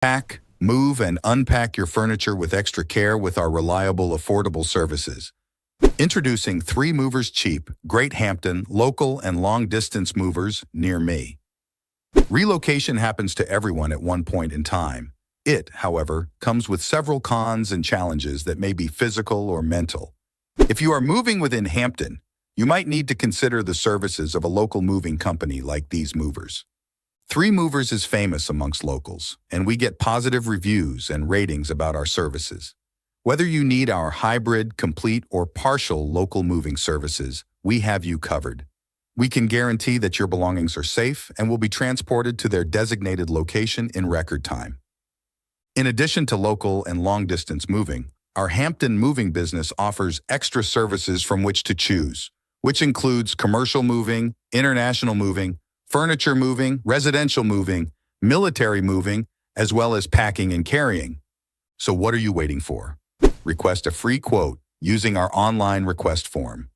Pack, move, and unpack your furniture with extra care with our reliable, affordable services. Introducing 3 Movers Cheap, Great Hampden, local and long-distance movers near me. Relocation happens to everyone at one point in time. It, however, comes with several cons and challenges that may be physical or mental. If you are moving within Hampden, you might need to consider the services of a local moving company like these movers. 3 Movers is famous amongst locals, and we get positive reviews and ratings about our services. Whether you need our hybrid, complete, or partial local moving services, we have you covered. We can guarantee that your belongings are safe and will be transported to their designated location in record time. In addition to local and long-distance moving, our Hampden moving business offers extra services from which to choose, which includes commercial moving, international moving, furniture moving, residential moving, military moving, as well as packing and carrying. So what are you waiting for? Request a free quote using our online request form.